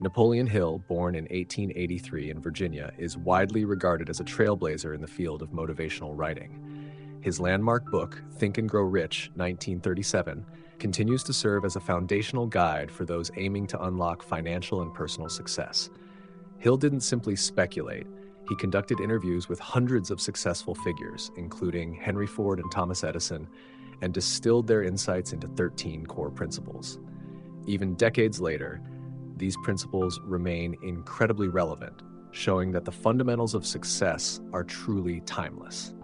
Napoleon Hill, born in 1883 in Virginia, is widely regarded as a trailblazer in the field of motivational writing. His landmark book, Think and Grow Rich, 1937, continues to serve as a foundational guide for those aiming to unlock financial and personal success. Hill didn't simply speculate. He conducted interviews with hundreds of successful figures, including Henry Ford and Thomas Edison, and distilled their insights into 13 core principles. Even decades later, these principles remain incredibly relevant, showing that the fundamentals of success are truly timeless.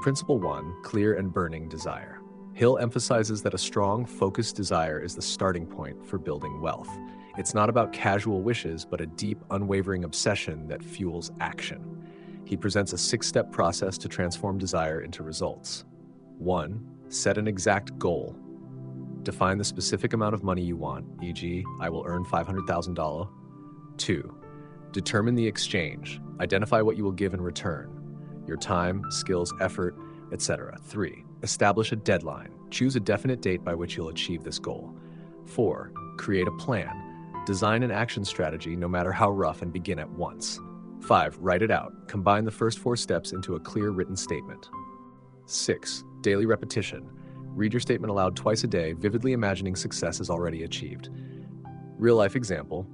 Principle 1, clear and burning desire. Hill emphasizes that a strong, focused desire is the starting point for building wealth. It's not about casual wishes, but a deep, unwavering obsession that fuels action. He presents a 6-step process to transform desire into results. 1. Set an exact goal. Define the specific amount of money you want, e.g., I will earn $500,000. 2. Determine the exchange. Identify what you will give in return. Your time, skills, effort, etc. 3. Establish a deadline. Choose a definite date by which you'll achieve this goal. 4. Create a plan. Design an action strategy, no matter how rough, and begin at once. 5. Write it out. Combine the first 4 steps into a clear written statement. 6. Daily repetition. Read your statement aloud twice a day, vividly imagining success is already achieved. Real-life example.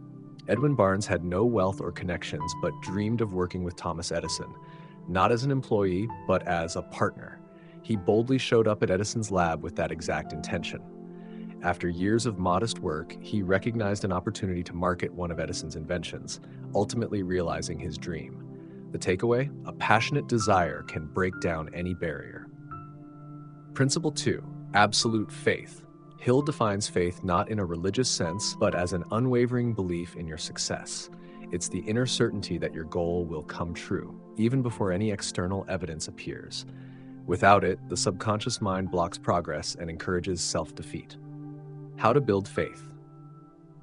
Edwin Barnes had no wealth or connections, but dreamed of working with Thomas Edison, not as an employee, but as a partner. He boldly showed up at Edison's lab with that exact intention. After years of modest work, he recognized an opportunity to market one of Edison's inventions, ultimately realizing his dream. The takeaway? A passionate desire can break down any barrier. Principle 2, absolute faith. Hill defines faith not in a religious sense, but as an unwavering belief in your success. It's the inner certainty that your goal will come true, even before any external evidence appears. Without it, the subconscious mind blocks progress and encourages self-defeat. How to build faith.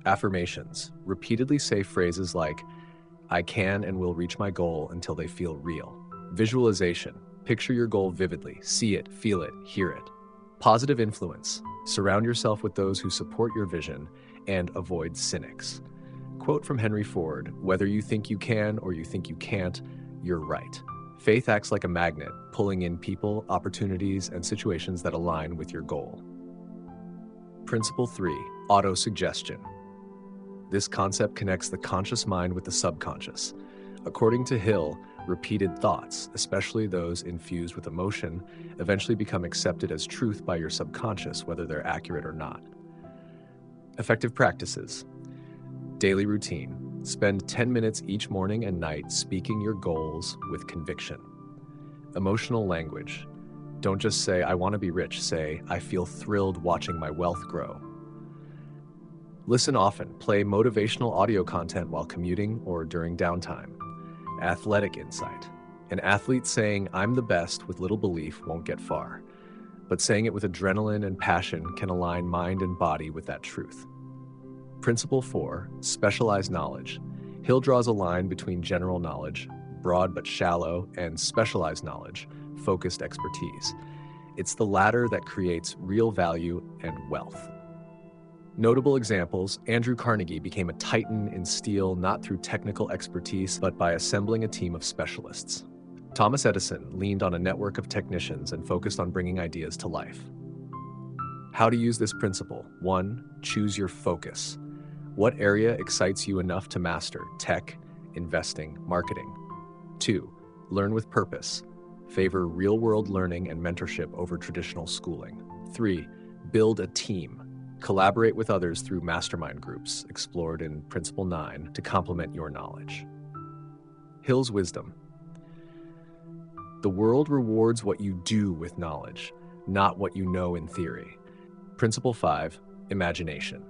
Affirmations. Repeatedly say phrases like, I can and will reach my goal until they feel real. Visualization. Picture your goal vividly. See it, feel it, hear it. Positive influence. Surround yourself with those who support your vision and avoid cynics. Quote from Henry Ford, whether you think you can or you think you can't, you're right. Faith acts like a magnet, pulling in people, opportunities, and situations that align with your goal. Principle 3, auto-suggestion. This concept connects the conscious mind with the subconscious. According to Hill, repeated thoughts, especially those infused with emotion, eventually become accepted as truth by your subconscious, whether they're accurate or not. Effective practices. Daily routine. Spend 10 minutes each morning and night speaking your goals with conviction. Emotional language. Don't just say, I want to be rich. Say, I feel thrilled watching my wealth grow. Listen often. Play motivational audio content while commuting or during downtime. Athletic insight. An athlete saying, I'm the best with little belief won't get far, but saying it with adrenaline and passion can align mind and body with that truth. Principle 4, specialized knowledge. Hill draws a line between general knowledge, broad but shallow, and specialized knowledge, focused expertise. It's the latter that creates real value and wealth. Notable examples, Andrew Carnegie became a titan in steel not through technical expertise, but by assembling a team of specialists. Thomas Edison leaned on a network of technicians and focused on bringing ideas to life. How to use this principle. 1. Choose your focus. What area excites you enough to master? Tech, investing, marketing. 2. Learn with purpose. Favor real-world learning and mentorship over traditional schooling. 3. Build a team. Collaborate with others through mastermind groups, explored in Principle 9, to complement your knowledge. Hill's wisdom. The world rewards what you do with knowledge, not what you know in theory. Principle 5, imagination.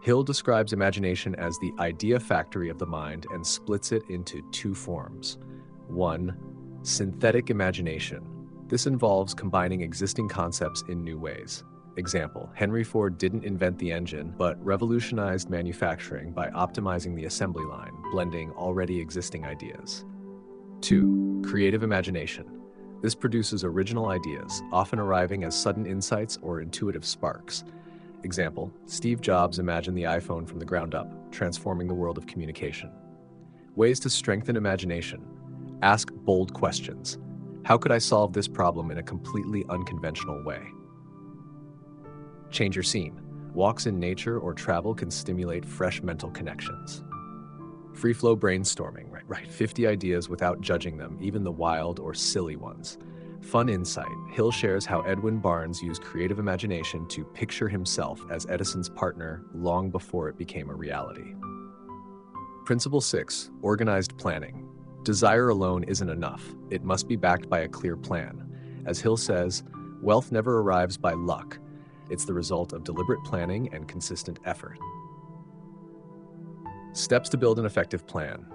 Hill describes imagination as the idea factory of the mind and splits it into 2 forms. 1, synthetic imagination. This involves combining existing concepts in new ways. Example, Henry Ford didn't invent the engine, but revolutionized manufacturing by optimizing the assembly line, blending already existing ideas. 2. Creative imagination. This produces original ideas, often arriving as sudden insights or intuitive sparks. Example, Steve Jobs imagined the iPhone from the ground up, transforming the world of communication. Ways to strengthen imagination. Ask bold questions. How could I solve this problem in a completely unconventional way? Change your scene. Walks in nature or travel can stimulate fresh mental connections. Free flow brainstorming, right. 50 ideas without judging them, even the wild or silly ones. Fun insight. Hill shares how Edwin Barnes used creative imagination to picture himself as Edison's partner long before it became a reality. Principle 6, organized planning. Desire alone isn't enough. It must be backed by a clear plan. As Hill says, wealth never arrives by luck. It's the result of deliberate planning and consistent effort. Steps to build an effective plan.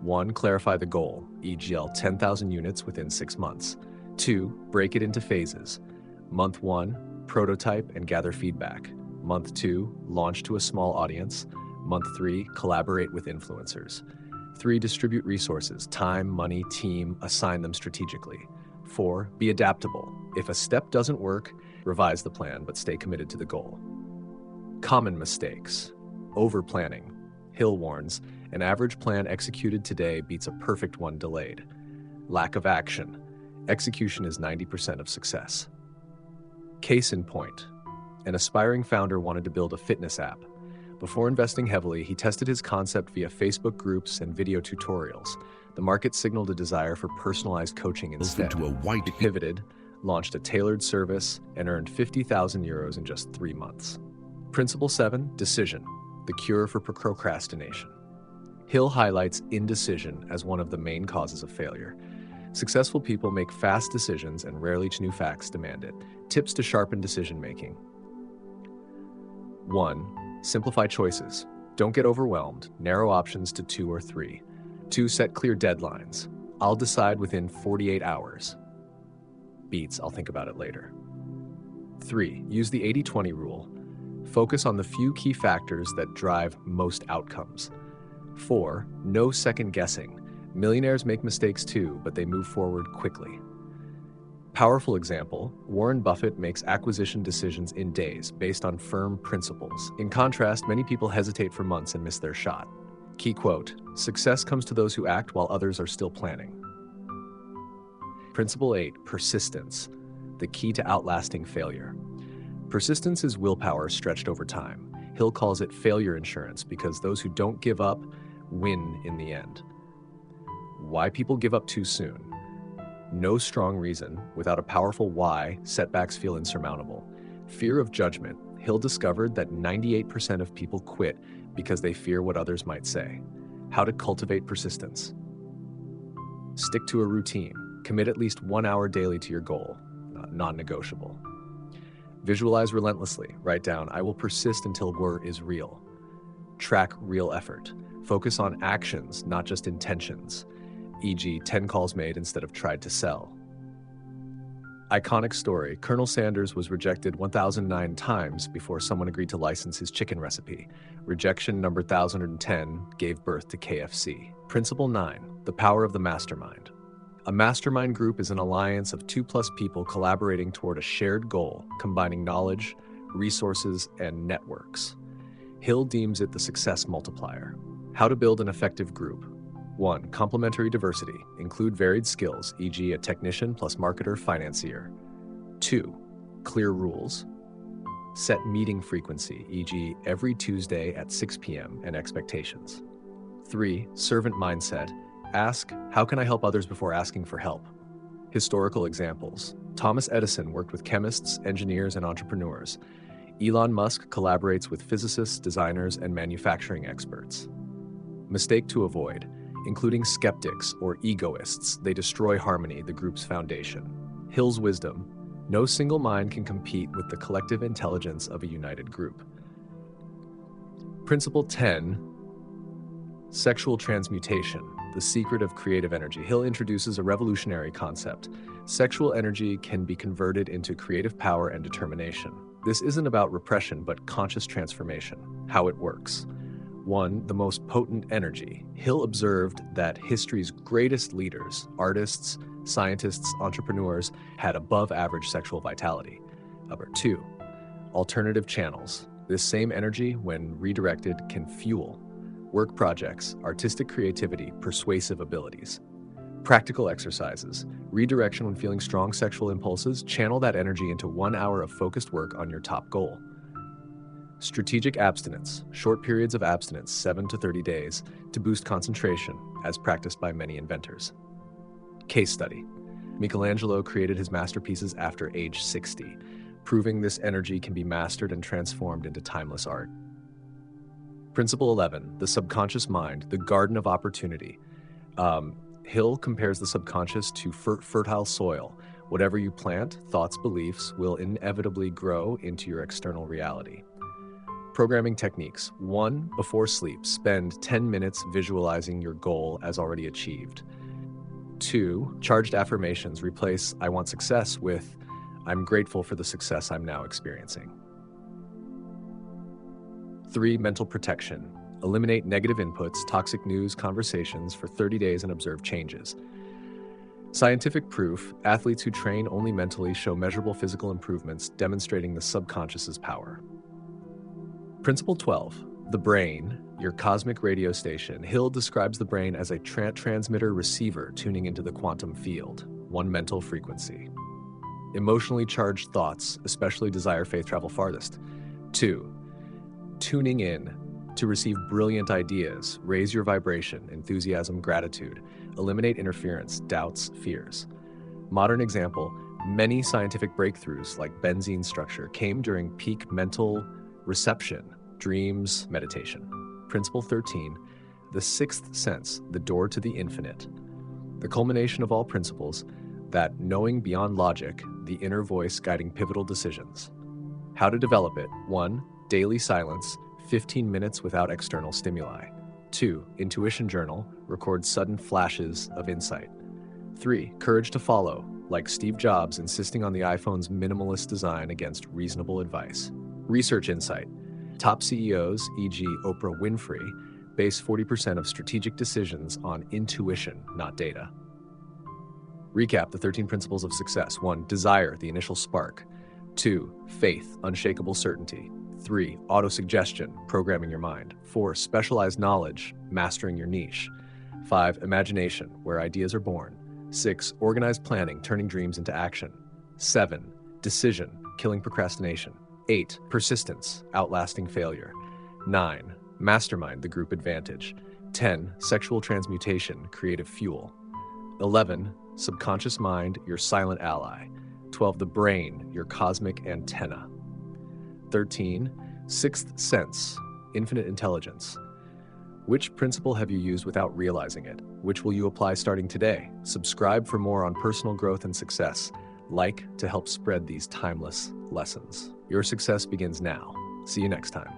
1. Clarify the goal, e.g. 10,000 units within 6 months. 2. Break it into phases. Month 1, prototype and gather feedback. Month 2, launch to a small audience. Month 3, collaborate with influencers. 3. Distribute resources, time, money, team, assign them strategically. 4. Be adaptable. If a step doesn't work, revise the plan, but stay committed to the goal. Common mistakes. Over-planning. Hill warns, an average plan executed today beats a perfect one delayed. Lack of action. Execution is 90% of success. Case in point. An aspiring founder wanted to build a fitness app. Before investing heavily, he tested his concept via Facebook groups and video tutorials. The market signaled a desire for personalized coaching instead. He pivoted, launched a tailored service, and earned 50,000 euros in just 3 months. Principle 7, decision, the cure for procrastination. Hill highlights indecision as one of the main causes of failure. Successful people make fast decisions and rarely new facts demand it. Tips to sharpen decision-making. 1. Simplify choices. Don't get overwhelmed. Narrow options to 2 or 3. 2. Set clear deadlines. I'll decide within 48 hours. Beats, I'll think about it later. 3. Use the 80-20 rule. Focus on the few key factors that drive most outcomes. 4. No second guessing. Millionaires make mistakes too, but they move forward quickly. Powerful example, Warren Buffett makes acquisition decisions in days based on firm principles. In contrast, many people hesitate for months and miss their shot. Key quote, success comes to those who act while others are still planning. Principle 8, persistence, the key to outlasting failure. Persistence is willpower stretched over time. Hill calls it failure insurance because those who don't give up win in the end. Why people give up too soon. No strong reason. Without a powerful why, setbacks feel insurmountable. Fear of judgment. Hill discovered that 98% of people quit because they fear what others might say. How to cultivate persistence. Stick to a routine. Commit at least 1 hour daily to your goal. Non-negotiable. Visualize relentlessly. Write down, I will persist until war is real. Track real effort. Focus on actions, not just intentions. E.g., 10 calls made instead of tried to sell. Iconic story, Colonel Sanders was rejected 1,009 times before someone agreed to license his chicken recipe. Rejection number 1,010 gave birth to KFC. Principle 9, the power of the mastermind. A mastermind group is an alliance of 2+ people collaborating toward a shared goal, combining knowledge, resources, and networks. Hill deems it the success multiplier. How to build an effective group. 1. Complementary diversity. Include varied skills, e.g. a technician plus marketer, financier. 2. Clear rules. Set meeting frequency, e.g. every Tuesday at 6 p.m. and expectations. 3. Servant mindset. Ask, how can I help others before asking for help? Historical examples. Thomas Edison worked with chemists, engineers, and entrepreneurs. Elon Musk collaborates with physicists, designers, and manufacturing experts. Mistake to avoid. Including skeptics or egoists, they destroy harmony, the group's foundation. Hill's wisdom. No single mind can compete with the collective intelligence of a united group. Principle 10, sexual transmutation, the secret of creative energy. Hill introduces a revolutionary concept. Sexual energy can be converted into creative power and determination. This isn't about repression, but conscious transformation. How it works. 1. The most potent energy. Hill observed that history's greatest leaders, artists, scientists, entrepreneurs, had above-average sexual vitality. Number 2. Alternative channels. This same energy, when redirected, can fuel work projects, artistic creativity, persuasive abilities. Practical exercises. Redirection when feeling strong sexual impulses, channel that energy into 1 hour of focused work on your top goal. Strategic abstinence. Short periods of abstinence, 7 to 30 days, to boost concentration, as practiced by many inventors. Case study. Michelangelo created his masterpieces after age 60, proving this energy can be mastered and transformed into timeless art. Principle 11, the subconscious mind, the garden of opportunity. Hill compares the subconscious to fertile soil. Whatever you plant, thoughts, beliefs, will inevitably grow into your external reality. Programming techniques. 1. Before sleep, spend 10 minutes visualizing your goal as already achieved. 2. Charged affirmations. Replace "I want success" with "I'm grateful for the success I'm now experiencing." 3. Mental protection. Eliminate negative inputs, toxic news, conversations for 30 days and observe changes. Scientific proof, athletes who train only mentally show measurable physical improvements, demonstrating the subconscious's power. Principle 12, the brain, your cosmic radio station. Hill describes the brain as a transmitter-receiver tuning into the quantum field, one mental frequency. Emotionally charged thoughts, especially desire, faith, travel farthest. 2. Tuning in to receive brilliant ideas, raise your vibration, enthusiasm, gratitude, eliminate interference, doubts, fears. Modern example, many scientific breakthroughs like benzene structure came during peak mental reception, dreams, meditation. Principle 13, the sixth sense, the door to the infinite. The culmination of all principles, that knowing beyond logic, the inner voice guiding pivotal decisions. How to develop it. 1. Daily silence, 15 minutes without external stimuli. 2. Intuition journal, record sudden flashes of insight. 3. Courage to follow, like Steve Jobs insisting on the iPhone's minimalist design against reasonable advice. Research insight. Top CEOs, e.g. Oprah Winfrey, base 40% of strategic decisions on intuition, not data. Recap the 13 principles of success. 1. Desire, the initial spark. 2. Faith, unshakable certainty. 3. Autosuggestion, programming your mind. 4. Specialized knowledge, mastering your niche. 5. Imagination, where ideas are born. 6. Organized planning, turning dreams into action. 7. Decision, killing procrastination. 8. Persistence, outlasting failure. 9. Mastermind, the group advantage. 10. Sexual transmutation, creative fuel. 11. Subconscious mind, your silent ally. 12. The brain, your cosmic antenna. 13. Sixth sense, infinite intelligence. Which principle have you used without realizing it? Which will you apply starting today? Subscribe for more on personal growth and success. Like to help spread these timeless lessons. Your success begins now. See you next time.